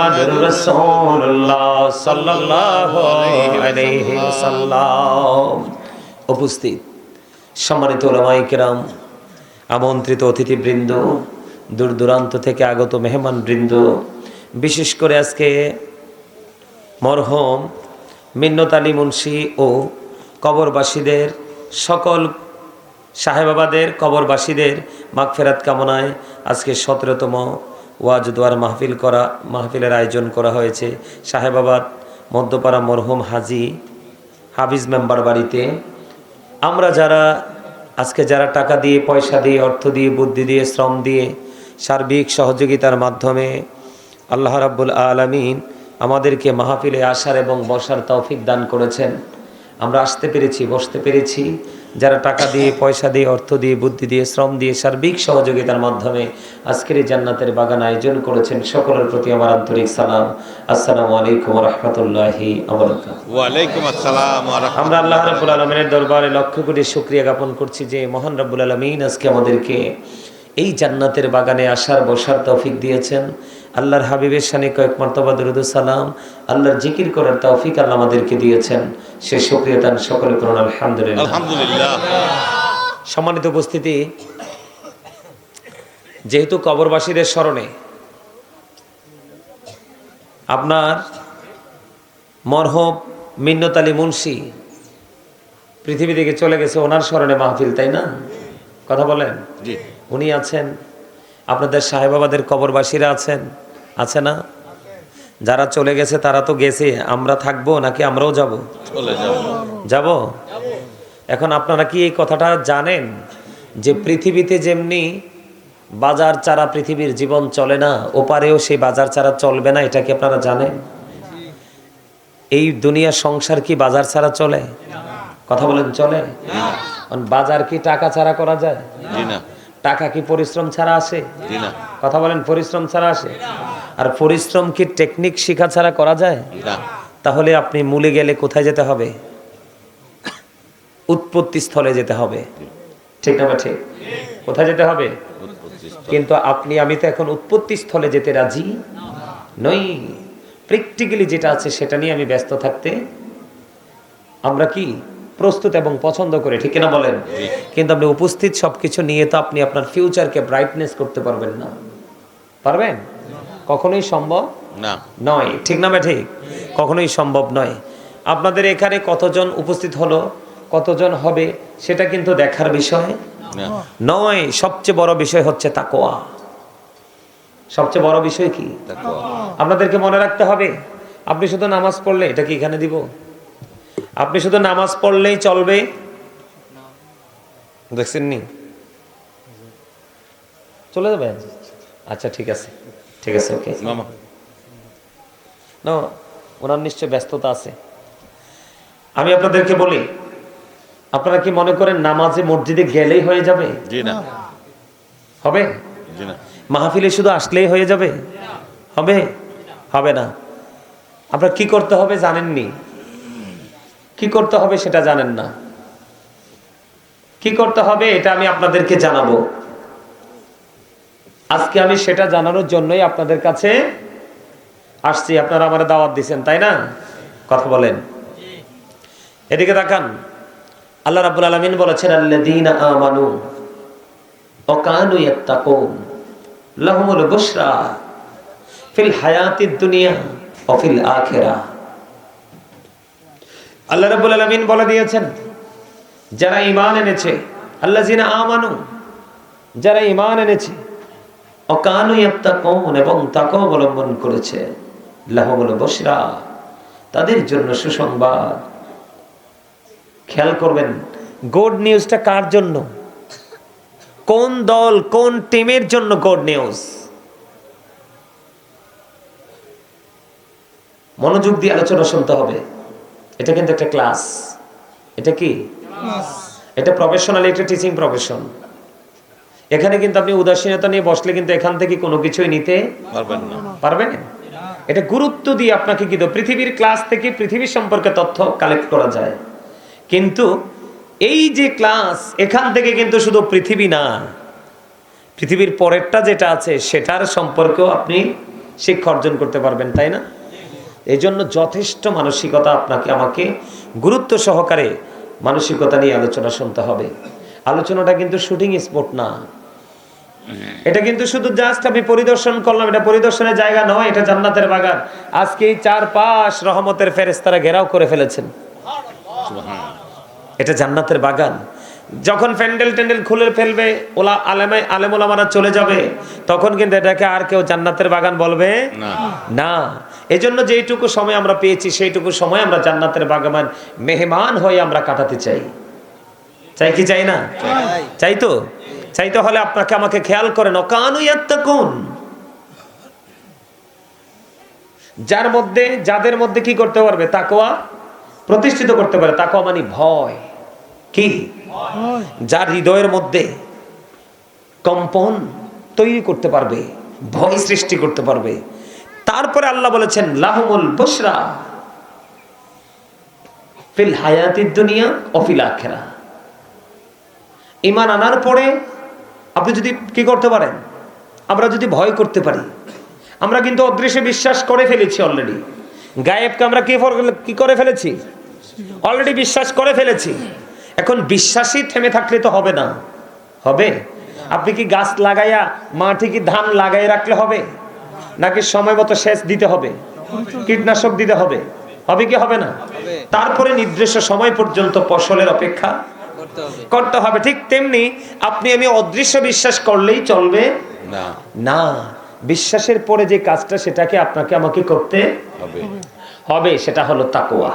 মুহাম্মাদুর রাসূলুল্লাহ সাল্লাল্লাহু আলাইহি ওয়াসাল্লাম। উপস্থিত সম্মানিত উলামায়ে কেরাম, আমন্ত্রিত অতিথিবৃন্দ, দূর দূরান্ত থেকে আগত মেহমানবৃন্দ, বিশেষ করে আজকে মরহুম মিন্নত আলী মুন্সি ও কবরবাসীদের সকল সাহেবাবাদের কবরবাসীদের মাগফিরাত কামনায় আজকে 17তম ওয়াজ দোয়ার মাহফিলের আয়োজন করা হয়েছে সাহেবাবাদ মধ্যপাড়া মরহুম হাজি হাফিজ মেম্বার বাড়িতে। আমরা যারা টাকা দিয়ে, পয়সা দিয়ে, অর্থ দিয়ে, বুদ্ধি দিয়ে, শ্রম দিয়ে, সার্বিক সহযোগিতার মাধ্যমে আল্লাহ রাব্বুল আলামিন আমাদেরকে মাহফিলে আসার এবং বসার তৌফিক দান করেছেন। আমরা আসতে পেরেছি, বসতে পেরেছি। যারা টাকা দিয়ে, পয়সা দিয়ে, অর্থ দিয়ে, বুদ্ধি দিয়ে, শ্রম দিয়ে, সার্বিক সহযোগিতার মাধ্যমে আজকের এই জান্নাতের বাগান আয়োজন করেছেন, সকলের প্রতি আমার আন্তরিক সালাম। আসসালামু আলাইকুম ওয়া রাহমাতুল্লাহি ওয়া বারাকাতুহু। ওয়া আলাইকুম আসসালাম ওয়া রাহমাতুল্লাহ। আমরা আল্লাহ রাব্বুল আলামিনের দরবারে লক্ষ কোটি শুকরিয়া জ্ঞাপন করছি যে মহান রাব্বুল আলামিন আজকে আমাদেরকে এই জান্নাতের বাগানে আসার বসার তৌফিক দিয়েছেন। আল্লাহর হাবিবের শানে কয়েক মারতবা দরুদ ও সালাম, আল্লাহর জিকির করার তৌফিক আল্লাহ আমাদেরকে দিয়েছেন। সে শুকরিয়া তান সকলে করুন আলহামদুলিল্লাহ। আলহামদুলিল্লাহ। সম্মানিত উপস্থিতি, যেহেতু কবরবাসীদের স্মরণে আপনার মরহুম মিন্নত আলী মুন্সি পৃথিবী থেকে চলে গেছে, ওনার স্মরণে মাহফিল, তাই না? কথা বলেন। জি। উনি আছেন, আপনাদের সাহেবাবাদের কবরবাসীরা আছেন, আছে না? যারা চলে গেছে তারা তো গেছে, আমরা থাকবো নাকি আমরাও যাব? চলে যাব। যাব। এখন আপনারা কি এই কথাটা জানেন যে পৃথিবীতে যেমনি বাজার ছাড়া পৃথিবীর জীবন চলে না, ওপারেও সেই বাজার ছাড়া চলবে না? এটা কি আপনারা জানেন? এই দুনিয়া সংসার কি বাজার ছাড়া চলে? কথা বলেন, চলে? বাজার কি টাকা ছাড়া করা যায়? জি না। টাকা কি পরিশ্রম ছাড়া আসে? জি না। কথা বলেন, পরিশ্রম ছাড়া আসে? আর পরিশ্রম কি টেকনিক শিখা ছাড়া করা যায়? না। তাহলে আপনি মূলে গেলে কোথায় যেতে হবে? উৎপত্তি স্থলে যেতে হবে, ঠিক না? ঠিক। কোথায় যেতে হবে? কিন্তু আপনি আমি তো এখন উৎপত্তি স্থলে যেতে রাজি নই। প্র্যাকটিক্যালি যেটা আছে সেটা নিয়ে আমি ব্যস্ত থাকতে আমরা কি প্রস্তুত এবং পছন্দ করে, ঠিক না বলেন? কিন্তু আপনি উপস্থিত সবকিছু নিয়ে তো আপনি আপনার ফিউচারকে ব্রাইটনেস করতে পারবেন না। পারবেন? কখনোই সম্ভব না, নয়, ঠিক না? ঠিক, কখনোই সম্ভব নয়। আপনাদের এখানে কতজন উপস্থিত হলো, কতজন হবে, সেটা কিন্তু দেখার বিষয় নয়। সবচেয়ে বড় বিষয় হচ্ছে তাকওয়া। সবচেয়ে বড় বিষয় কি? আপনাদেরকে মনে রাখতে হবে, আপনি শুধু নামাজ পড়লে, এটা কি এখানে দিব? আপনি শুধু নামাজ পড়লেই চলবে? দেখছেন নি? চলে যাবেন? আচ্ছা, ঠিক আছে, ঠিক আছে, ওকে। না, ওনার নিশ্চয় ব্যস্ততা আছে। আমি আপনাদেরকে বলি, আপনারা কি মনে করেন নামাজে মসজিদে গেলেই হয়ে যাবে? জি না। হবে? জি না। মাহফিলে শুধু আসলেই হয়ে যাবে? হবে? হবে না। আপনার কি করতে হবে জানেননি? কি করতে হবে সেটা জানেন না। কি করতে হবে এটা আমি আপনাদেরকে জানাবো। আজকে আমি সেটা জানানোর জন্যই আপনাদের কাছে আসছি। আপনারা আমারে দাওয়াত দিয়েছেন, তাই না? কথা বলেন। এদিকে তাকান। আল্লাহ রাব্বুল আলামিন বলেছেন, আল্লাযীনা আমানু ওয়া কানু ইয়াত্তাকুন লাহুমুল বুশরা ফিল হায়াতিদ দুনিয়া ওয়া ফিল আখিরাহ। আল্লাহ রাব্বুল আলামিন বলে দিয়েছেন, যারা ঈমান এনেছে, আল্লাযীনা আমানু, যারা ঈমান এনেছে, ওয়া কানু ইয়াত্তাকুন, এবং তাকওয়া অবলম্বন করেছে, লাহুমুল বুশরা, তাদের জন্য সুসংবাদ। খেয়াল করবেন, গুড নিউজটা কার জন্য? কোন দল, কোন টিমের জন্য গুড নিউজ? মনোযোগ দিয়ে আলোচনা শুনতে হবে। এটা কিন্তু একটা ক্লাস। এটা কি? এটা প্রফেশনাল, একটা টিচিং প্রফেশন। এখানে কিন্তু আপনি উদাসীনতা নিয়ে বসলে কিন্তু এখান থেকে কোনো কিছুই নিতে পারবেন না। পারবেন? এটা গুরুত্ব দিয়ে আপনাকে কিন্তু পৃথিবীর ক্লাস থেকে পৃথিবীর সম্পর্কে তথ্য কালেক্ট করা যায়, কিন্তু এই যে ক্লাস, এখান থেকে কিন্তু শুধু পৃথিবী না, পৃথিবীর পরেরটা যেটা আছে সেটার সম্পর্কেও আপনি শিক্ষা অর্জন করতে পারবেন, তাই না? এই জন্য যথেষ্ট মানসিকতা আপনাকে আমাকে গুরুত্ব সহকারে মানসিকতা নিয়ে আলোচনা শুনতে হবে। আলোচনাটা কিন্তু শুটিং স্পট না, এটা কিন্তু শুধু জাস্ট আমি পরিদর্শন করলাম, এটা পরিদর্শনের জায়গা নয়, এটা জান্নাতের বাগান। আজকে এই চারপাশ রহমতের ফেরেশতারা ঘেরাও করে ফেলেছেন, এটা জান্নাতের বাগান। যখন প্যান্ডেল টেন্ডেল খুলে ফেলবে আলেম ওলামারা চলে যাবে, তখন কিন্তু এটাকে আর কেউ জান্নাতের বাগান বলবে না। এজন্য যেইটুকু সময় আমরা পেয়েছি সেইটুকু সময় আমরা জান্নাতের বাগান মেহমান হয়ে আমরা কাটাতে চাই। চাই কি চাই না? চাই তো। চাইতে হলে আপনাকে আমাকে খেয়াল করেন, অকানু ইয়াত্তাকুন, যাদের মধ্যে কি করতে পারবে? তাকওয়া প্রতিষ্ঠিত করতে পারে। তাকওয়া মানে ভয়। কি? যার হৃদয়ের মধ্যে কম্পন তৈরি করতে পারবে, ভয় সৃষ্টি করতে পারবে। তারপরে আল্লাহ বলেছেন লাহুমুল বুশরা ফিল হায়াতিদ দুনিয়া ওয়া ফিল আখিরাহ। ঈমান আনার পরে আপনি যদি কি করতে পারেন, আমরা যদি ভয় করতে পারি, আমরা কিন্তু অদৃশ্যে বিশ্বাস করে ফেলেছি অলরেডি। গায়েবকে আমরা কি করে ফেলেছি? অলরেডি বিশ্বাস করে ফেলেছি। এখন বিশ্বাসই থেমে থাকলে তো হবে না। হবে? আপনি কি গাছ লাগাইয়া মাটি কি ধান লাগাই রাখলে হবে? নাকি সময় মতো সেচ দিতে হবে, কীটনাশক দিতে হবে? হবে কি হবে না? তারপরে নির্দিষ্ট সময় পর্যন্ত ফসলের অপেক্ষা করতে হবে। ঠিক তেমনি আপনি আমি অদৃশ্য বিশ্বাস করলেই চলবে না। বিশ্বাসের পরে যে কাজটা সেটাকে আপনাকে আমাকে করতে হবে, সেটা হলো তাকওয়া।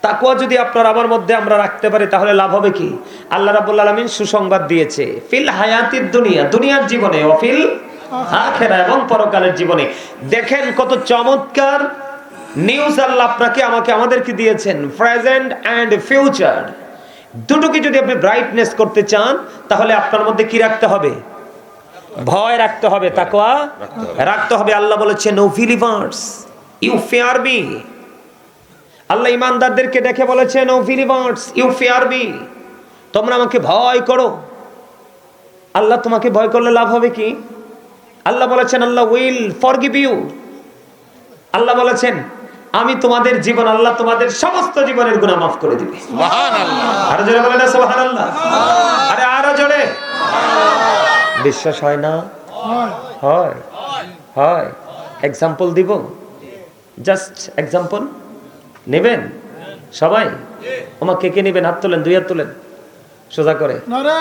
তাকওয়া যদি আপনার আমার মধ্যে আমরা রাখতে পারি তাহলে লাভ হবে কি? আল্লাহ রাব্বুল আলামিন সুসংবাদ দিয়েছে ফিল হায়াতিদ দুনিয়া, দুনিয়ার জীবনে, ও ফিল আখিরাহ, এবং পরকালের জীবনে। দেখেন কত চমৎকার নিউজ আল্লাহ আপনাকে আমাকে আমাদেরকে দিয়েছেন। প্রেজেন্ট এন্ড ফিউচার দুটোকে যদি আপনি ব্রাইটনেস করতে চান তাহলে আপনার মধ্যে কি রাখতে হবে? ভয় রাখতে হবে, তাকওয়া রাখতে হবে। আল্লাহ বলেছেন no believers you fear me. Allah ইমানদারদেরকে দেখে বলেছেন O believers you fear me, তোমরা আমাকে ভয় করো। আল্লাহ তোমাকে ভয় করলে লাভ হবে কি? আল্লাহ বলেছেন আল্লাহ উইল ফরগিভ ইউ। আল্লাহ বলেছেন আমি তোমাদের জীবন, আল্লাহ তোমাদের সমস্ত জীবনের গুনাহ মাফ করে দিবে। সুবহানাল্লাহ। আরো জোরে বলেন না সুবহানাল্লাহ। আরে আরো জোরে। বিশ্বাস হয় না? হয় হয়। এক্সাম্পল দিব, জাস্ট এক্সাম্পল নেবেন সবাই? ওমা কে কে নেবেন? হাত তোলেন, দুই হাত তোলেন সোজা করে। নারে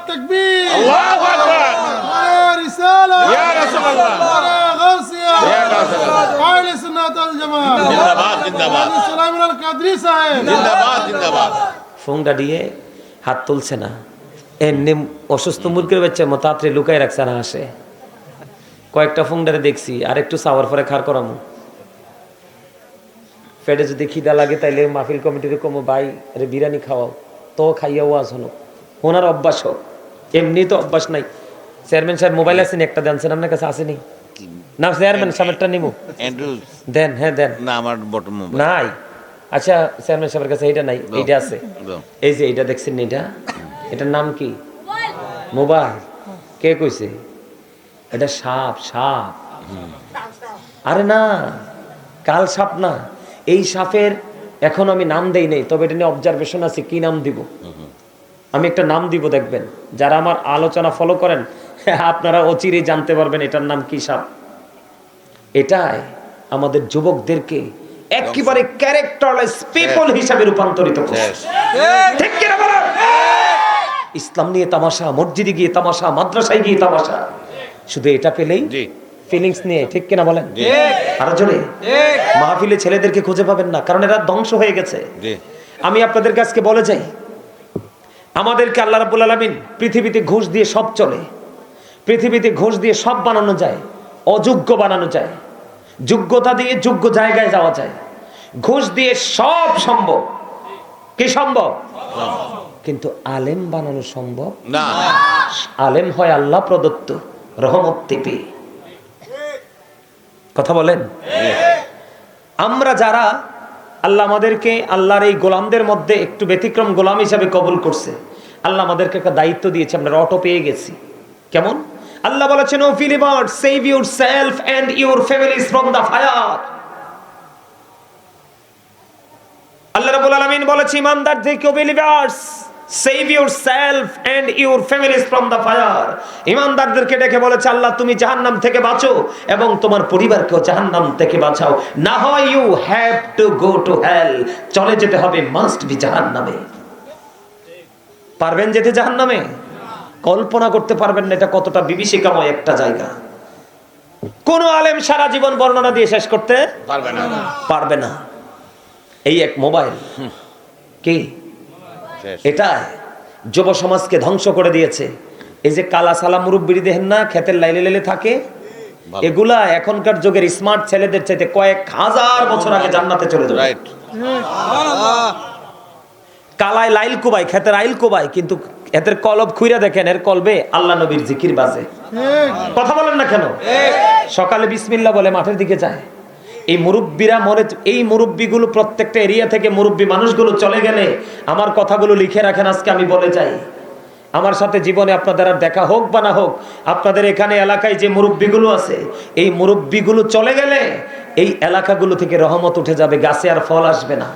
তাকবীর, আল্লাহু আকবার, নারে রিসালাত, ইয়া রাসূলুল্লাহ, নারে গাউসিয়া, ইয়া রাসূলুল্লাহ, আহলে সুন্নাত ওয়াল জামাত, জিন্দাবাদ জিন্দাবাদ, সালামুল আল কাদরি সাহেব, জিন্দাবাদ জিন্দাবাদ। ফোনটা দিয়ে হাত তুলছে না, এমনি অসুস্থ মুরগির বাচ্চার মতো তাড়াতাড়ি লুকাই রাখছে না, আসে কয়েকটা ফোনটারে দেখছি। আর একটু চাওয়ার পরে খার করামো। পেটে যদি খিদা লাগে তাইলে মাহফিল কমিটির কমো, ভাই আরে বিরিয়ানি খাওয়াও, তো খাইয়া ওয়াজ হলো। ওনার অভ্যাস হোক, এমনি তো অভ্যাস নাই। চেয়ারম্যান সাহেব মোবাইল আসেনি, একটা জানছেন আপনার কাছে আসেনি না? চেয়ারম্যান সাহেবটা নিব দেন। হ্যাঁ দেন না, আমার বটম মোবাইল নাই। আচ্ছা চেয়ারম্যান সাহেবের কাছে এইটা নাই, এইটা আছে। এই যে এইটা দেখছেন, এইটা এটার নাম কি? মোবাইল। কে কইছে? এটা সাপ। সাপ? আরে না, কাল সাপ না। এই সাপের এখন আমি নাম দেই নাই, তবে এটা নিয়ে অবজারভেশন আছে। কি নাম দিব? আমি একটা নাম দিব, দেখবেন যারা আমার আলোচনা ফলো করেন আপনারা অচিরেই জানতে পারবেন এটার নাম কি সাপ। এটাই আমাদের যুবকদেরকে একেবারে ক্যারেক্টারলেস পিপল হিসাবে রূপান্তরিত করছে। ঠিক কি না বলেন? ইসলাম নিয়ে তামাশা, মসজিদে গিয়ে তামাশা, মাদ্রাসায় গিয়ে তামাশা, শুধু এটা পেলেই ফিলিংস নিয়ে। ঠিক কিনা বলেন? আরো জোরে। মাহফিলে ছেলেদেরকে খুঁজে পাবেন না, কারণ এরা ধ্বংস হয়ে গেছে। আমি আপনাদের কাছে বলে যাই, আমাদেরকে আল্লাহ রাব্বুল আলামিন পৃথিবীতে ঘুষ দিয়ে সব চলে, পৃথিবীতে ঘুষ দিয়ে সব বানানো যায়, অযোগ্য বানানো যায়, যোগ্যতা দিয়ে যোগ্য জায়গায় যাওয়া যায়। ঘুষ দিয়ে সব সম্ভব। কি সম্ভব? কিন্তু আলেম বানানো সম্ভব না। আলেম হয় আল্লাহ প্রদত্ত রহমত থেকে। কথা বলেন? আমরা যারা আল্লাহ আমাদেরকে আল্লাহর এই গোলামদের মধ্যে একটু ব্যতিক্রম গোলাম হিসাবে কবুল করছে, আল্লাহ আমাদেরকে একটা দায়িত্ব দিয়েছে, আমরা অটো পেয়ে গেছি। কেমন? আল্লাহ বলেছেন, ও believers, save yourself and your families from the fire. আল্লাহ রাব্বুল আলামিন বলেছে, ঈমানদারদেরকে, ও believers, save yourself and your families from the fire. ঈমানদারদেরকে ডেকে বলেছে আল্লাহ, তুমি জাহান্নাম থেকে বাঁচো এবং তোমার পরিবারকেও জাহান্নাম থেকে বাঁচাও, না হয় you have to go to hell, চলে যেতে হবে, মাস্ট বি জাহান্নামে। পারবেন যেতে জাহান্নামে? কল্পনা করতে পারবেন না এটা কতটা বিভীষিকাময় একটা জায়গা। কোন আলেম সারা জীবন বর্ণনা দিয়ে শেষ করতে পারবে না। এই এক মোবাইল কি এটা যুব সমাজকে ধ্বংস করে দিয়েছে। এই যে কালা সালা মুরব্বিরি দেখেন না, ক্ষেতের লাইলে লাইলে থাকে, এগুলা এখনকার যুগের স্মার্ট ছেলেদের চাইতে কয়েক হাজার বছর আগে জান্নাতে চলে যাবে। কালায় লাইল কুবাই, ক্ষেতের আইল কুবাই, কিন্তু এদের কলব খুইরা দেখেন, এর কলবে আল্লাহ নবীর জিকির বাজে। কথা বলেন না কেন? সকালে বিসমিল্লাহ বলে মাঠের দিকে যায়। এই মুরব্বীরা মরে, এই মুরব্বীগুলো প্রত্যেকটা এরিয়া থেকে মুরব্বী মানুষগুলো চলে গেলে আমার কথাগুলো লিখে রাখেন, আজকে আমি বলে যাই। আমার সাথে জীবনে আপনাদের আর দেখা হোক বা না হোক, আপনাদের এখানে এলাকায় যে মুরব্বীগুলো আছে, এই মুরব্বীগুলো চলে গেলে এই এলাকাগুলো থেকে রহমত উঠে যাবে, গাছে আর ফল আসবে না।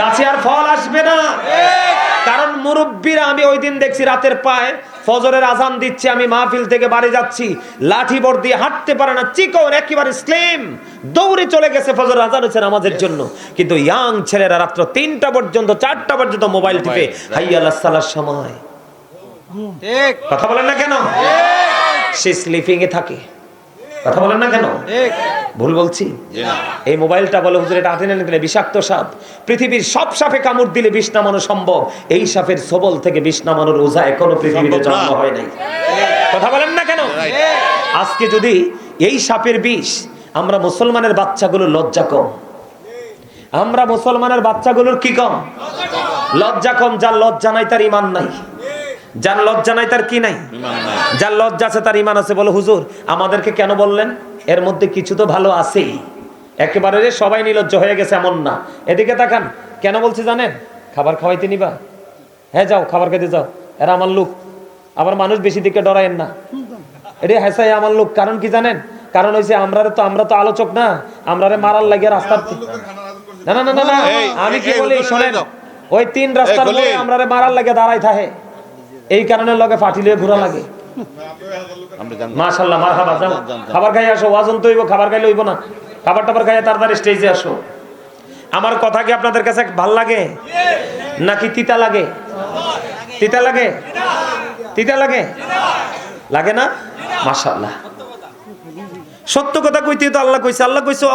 গাছে আর ফল আসবে না, কারণ মুরব্বীরা, আমি ওই দিন দেখছি রাতের পায় ফজরের আজান দিচ্ছে, আমি মাহফিল থেকে বাড়ি যাচ্ছি, লাঠি বর দিয়ে হাঁটতে পারে না, চিকন একেবারে স্লিম, দৌড়ে চলে গেছে ফজরের আজান হচ্ছে নামাজের জন্য। কিন্তু ইয়াং ছেলেরা রাত্র 3টা পর্যন্ত 4টা পর্যন্ত মোবাইল টিপে হাইয়া আলাস সালার সময়। ঠিক কথা বলেন না কেন? সে স্লিপিং এ থাকে। কথা বলেন না কেন? ভুল বলছি? এই মোবাইলটা বলে হুজুর এটা আটেনেন গেলে বিষাক্ত সাপ, পৃথিবীর সব সাপে কামড় দিলে বিষ নামানো সম্ভব, এই সাপের সবল থেকে বিষ নামানোর ওঝা এখনো পৃথিবীতে জন্ম হয় নাই। কথা বলেন না কেন? আজকে যদি এই সাপের বিষ, আমরা মুসলমানের বাচ্চাগুলো লজ্জা কম, আমরা মুসলমানের বাচ্চাগুলোর কি কম? লজ্জা কম। যার লজ্জা নাই তার ঈমান নাই, যার লজ্জা নাই তার কি নাই? যার লজ্জা আছে তার ঈমান আছে। বলে হুজুর আমাদেরকে কেন বললেন? এর মধ্যে কিছু তো ভালো আছেই, একেবারে সবাই নির্লজ্জ হয়ে গেছে এমন না। এদিকে তাকান, কেন বলছি জানেন? খাবার খাওয়াইতে নিবা, হ্যাঁ যাও খাবার খেতে যাও, এরা আমার লোক। আবার মানুষ বেশি দিকে ডরায়েন না, এটা হ্যাঁ আমার লোক। কারণ কি জানেন? কারণ হয়েছে আমরা তো আলোচক না, আমরারে মারার লাগে রাস্তার। না না না না, আমি কি বলি শোনেন, ওই 3 রাস্তার মোড়ে আমরারে মারার লাগে দাঁড়াই থাকে, এই কারণে লগে ফাটিলে ঘোরা লাগে। মাশাআল্লাহ, মারহাবা, যাও খাবার খাই আসো, ওয়াজন তো হইব, খাবার খাইলে হইব না, খাবার টাবার খাইয়ে তাড়াতাড়ি স্টেজে আসো। আমার কথা কি আপনাদের কাছে ভাল লাগে নাকি তিতা লাগে? তিতা লাগে? তিতা লাগে? লাগে না? মাশাআল্লাহ, সত্য কথা কইতে তো আল্লাহ কইছে, আল্লাহ কইছে